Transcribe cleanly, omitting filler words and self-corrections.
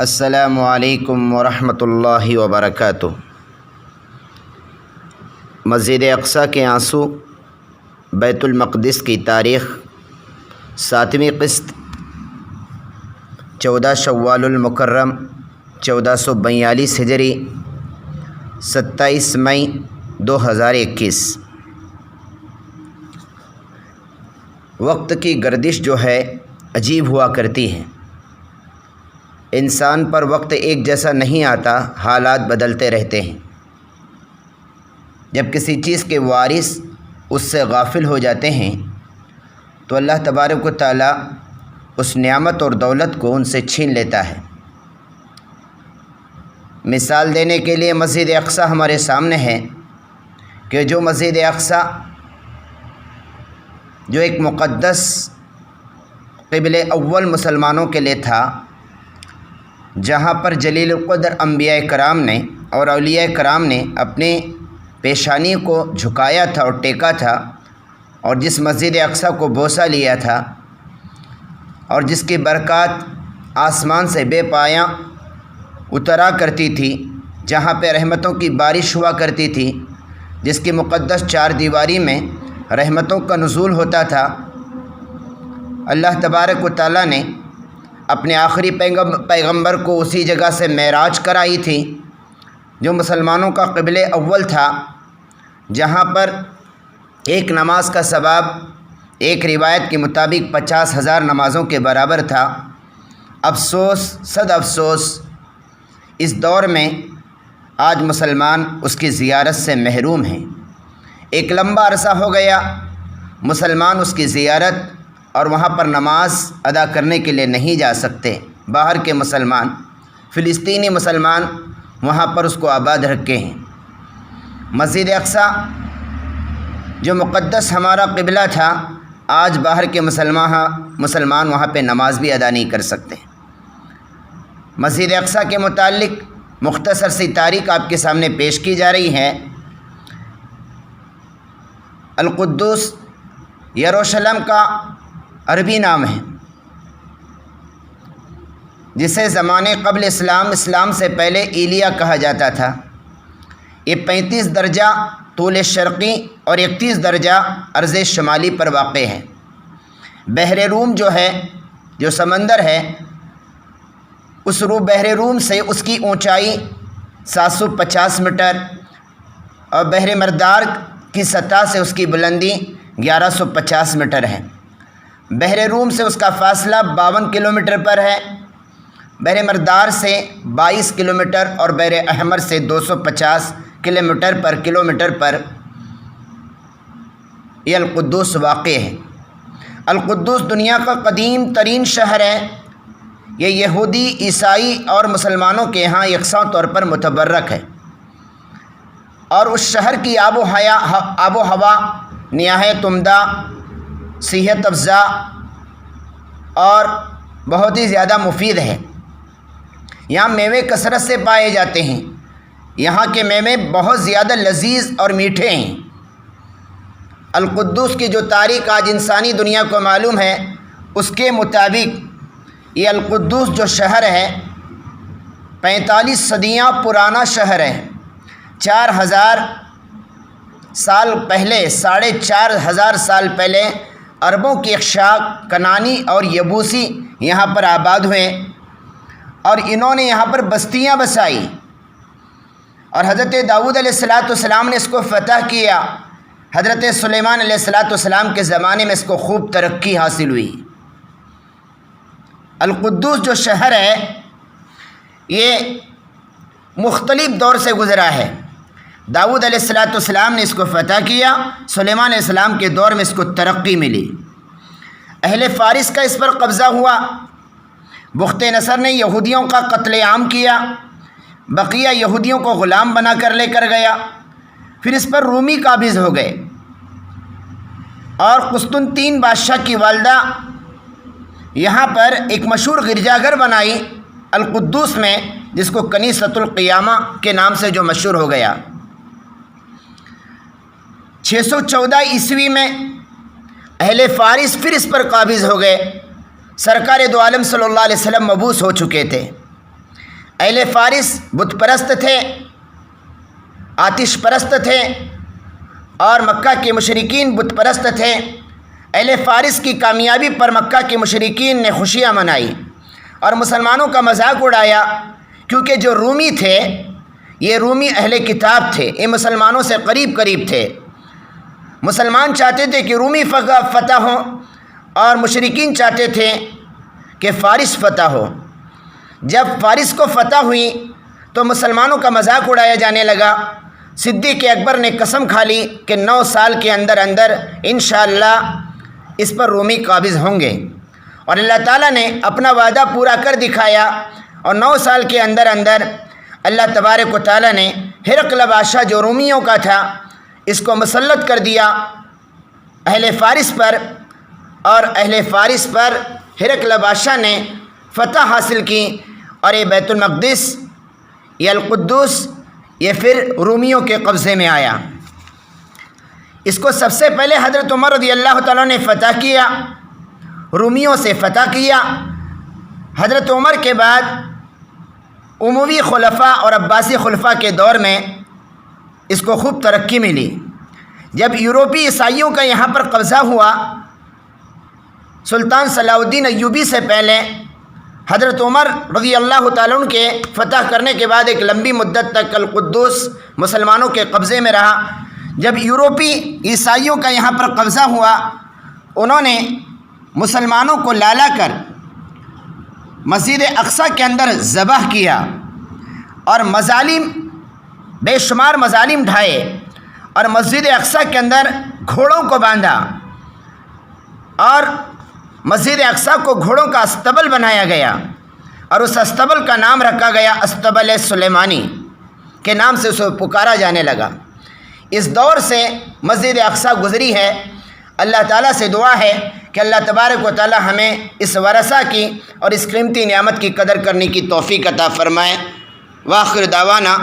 السلام علیکم ورحمۃ اللہ وبرکاتہ۔ مسجد اقصیٰ کے آنسو، بیت المقدس کی تاریخ، 7ویں قسط، 14 شوال المکرم 1442 ہجری، 27 مئی 2021۔ وقت کی گردش جو ہے عجیب ہوا کرتی ہے۔ انسان پر وقت ایک جیسا نہیں آتا، حالات بدلتے رہتے ہیں۔ جب کسی چیز کے وارث اس سے غافل ہو جاتے ہیں تو اللہ تبارک و تعالیٰ اس نعمت اور دولت کو ان سے چھین لیتا ہے۔ مثال دینے کے لیے مسجد اقصیٰ ہمارے سامنے ہے کہ جو مسجد اقصیٰ جو ایک مقدس قبلہ اول مسلمانوں کے لیے تھا، جہاں پر جلیل القدر انبیاء کرام نے اور اولیاء کرام نے اپنی پیشانی کو جھکایا تھا اور ٹیکا تھا، اور جس مسجد اقصیٰ کو بوسہ لیا تھا، اور جس کی برکات آسمان سے بے پایاں اترا کرتی تھی، جہاں پہ رحمتوں کی بارش ہوا کرتی تھی، جس کی مقدس چار دیواری میں رحمتوں کا نزول ہوتا تھا، اللہ تبارک و تعالیٰ نے اپنے آخری پیغمبر کو اسی جگہ سے معراج کرائی تھی، جو مسلمانوں کا قبلہ اول تھا، جہاں پر ایک نماز کا ثواب ایک روایت کے مطابق 50,000 نمازوں کے برابر تھا۔ افسوس، صد افسوس، اس دور میں آج مسلمان اس کی زیارت سے محروم ہیں۔ ایک لمبا عرصہ ہو گیا مسلمان اس کی زیارت اور وہاں پر نماز ادا کرنے کے لیے نہیں جا سکتے۔ باہر کے مسلمان، فلسطینی مسلمان وہاں پر اس کو آباد رکھے ہیں۔ مسجد اقصیٰ جو مقدس ہمارا قبلہ تھا، آج باہر کے مسلمان وہاں پہ نماز بھی ادا نہیں کر سکتے۔ مسجد اقصیٰ کے متعلق مختصر سی تاریخ آپ کے سامنے پیش کی جا رہی ہے۔ القدس یروشلم کا عربی نام ہے، جسے زمانے قبل اسلام سے پہلے ایلیا کہا جاتا تھا۔ یہ 35 درجہ طول شرقی اور 31 درجہ عرض شمالی پر واقع ہے۔ بحر روم جو ہے، جو سمندر ہے، اس بحر روم سے اس کی اونچائی 750 میٹر اور بحر مردار کی سطح سے اس کی بلندی 1150 میٹر ہے۔ بحر روم سے اس کا فاصلہ 52 کلومیٹر پر ہے، بحر مردار سے 22 کلومیٹر اور بحر احمر سے 250 کلومیٹر پر یہ القدس واقع ہے۔ القدس دنیا کا قدیم ترین شہر ہے۔ یہ یہودی، عیسائی اور مسلمانوں کے ہاں یکساں طور پر متبرک ہے، اور اس شہر کی آب و ہوا نہایت عمدہ، صحت افزا اور بہت ہی زیادہ مفید ہے۔ یہاں میوے کثرت سے پائے جاتے ہیں۔ یہاں کے میوے بہت زیادہ لذیذ اور میٹھے ہیں۔ القدس کی جو تاریخ آج انسانی دنیا کو معلوم ہے، اس کے مطابق یہ القدس جو شہر ہے 45 صدیاں پرانا شہر ہے۔ 4000 سال پہلے، 4,500 سال پہلے عربوں کی ایک شاخ کنانی اور یبوسی یہاں پر آباد ہوئے، اور انہوں نے یہاں پر بستیاں بسائی، اور حضرت داؤد علیہ السلام نے اس کو فتح کیا۔ حضرت سلیمان علیہ السلام کے زمانے میں اس کو خوب ترقی حاصل ہوئی۔ القدس جو شہر ہے یہ مختلف دور سے گزرا ہے۔ داؤد علیہ السلام نے اس کو فتح کیا، سلیمان علیہ السلام کے دور میں اس کو ترقی ملی۔ اہل فارس کا اس پر قبضہ ہوا۔ بخت نصر نے یہودیوں کا قتل عام کیا، بقیہ یہودیوں کو غلام بنا کر لے کر گیا۔ پھر اس پر رومی قابض ہو گئے، اور قسطنطین بادشاہ کی والدہ یہاں پر ایک مشہور گرجا گھر بنائی القدس میں، جس کو کنیسۃ القیامہ کے نام سے جو مشہور ہو گیا۔ 614 عیسوی میں اہل فارس پھر اس پر قابض ہو گئے۔ سرکار دو عالم صلی اللہ علیہ وسلم مبعوث ہو چکے تھے۔ اہل فارس بت پرست تھے، آتش پرست تھے، اور مکہ کے مشرکین بت پرست تھے۔ اہل فارس کی کامیابی پر مکہ کے مشرکین نے خوشیاں منائی اور مسلمانوں کا مذاق اڑایا، کیونکہ جو رومی تھے یہ رومی اہل کتاب تھے، یہ مسلمانوں سے قریب قریب تھے۔ مسلمان چاہتے تھے کہ رومی فتح ہو اور مشرکین چاہتے تھے کہ فارس فتح ہو۔ جب فارس کو فتح ہوئی تو مسلمانوں کا مذاق اڑایا جانے لگا۔ صدیق اکبر نے قسم کھا لی کہ 9 سال کے اندر اندر انشاءاللہ اس پر رومی قابض ہوں گے، اور اللہ تعالیٰ نے اپنا وعدہ پورا کر دکھایا، اور 9 سال کے اندر اندر اللہ تبارک و تعالیٰ نے ہرقل بادشاہ جو رومیوں کا تھا اس کو مسلط کر دیا اہل فارس پر، اور اہل فارس پر ہرقل بادشاہ نے فتح حاصل کی، اور یہ بیت المقدس، یہ القدس، یہ پھر رومیوں کے قبضے میں آیا۔ اس کو سب سے پہلے حضرت عمر رضی اللہ تعالیٰ نے فتح کیا، رومیوں سے فتح کیا۔ حضرت عمر کے بعد اموی خلفاء اور عباسی خلفاء کے دور میں اس کو خوب ترقی ملی۔ جب یورپی عیسائیوں کا یہاں پر قبضہ ہوا، سلطان صلاح الدین ایوبی سے پہلے حضرت عمر رضی اللہ تعالیٰ عنہ کے فتح کرنے کے بعد ایک لمبی مدت تک القدس مسلمانوں کے قبضے میں رہا۔ جب یورپی عیسائیوں کا یہاں پر قبضہ ہوا، انہوں نے مسلمانوں کو لالا کر مسجد اقصی کے اندر ذبح کیا، اور مظالم، بے شمار مظالم ڈھائے، اور مسجد اقصی کے اندر گھوڑوں کو باندھا، اور مسجد اقصی کو گھوڑوں کا استبل بنایا گیا، اور اس استبل کا نام رکھا گیا استبل سلیمانی کے نام سے اسے پکارا جانے لگا۔ اس دور سے مسجد اقصی گزری ہے۔ اللہ تعالیٰ سے دعا ہے کہ اللہ تبارک و تعالیٰ ہمیں اس ورثہ کی اور اس قیمتی نعمت کی قدر کرنے کی توفیق عطا فرمائے۔ وآخر دعوانا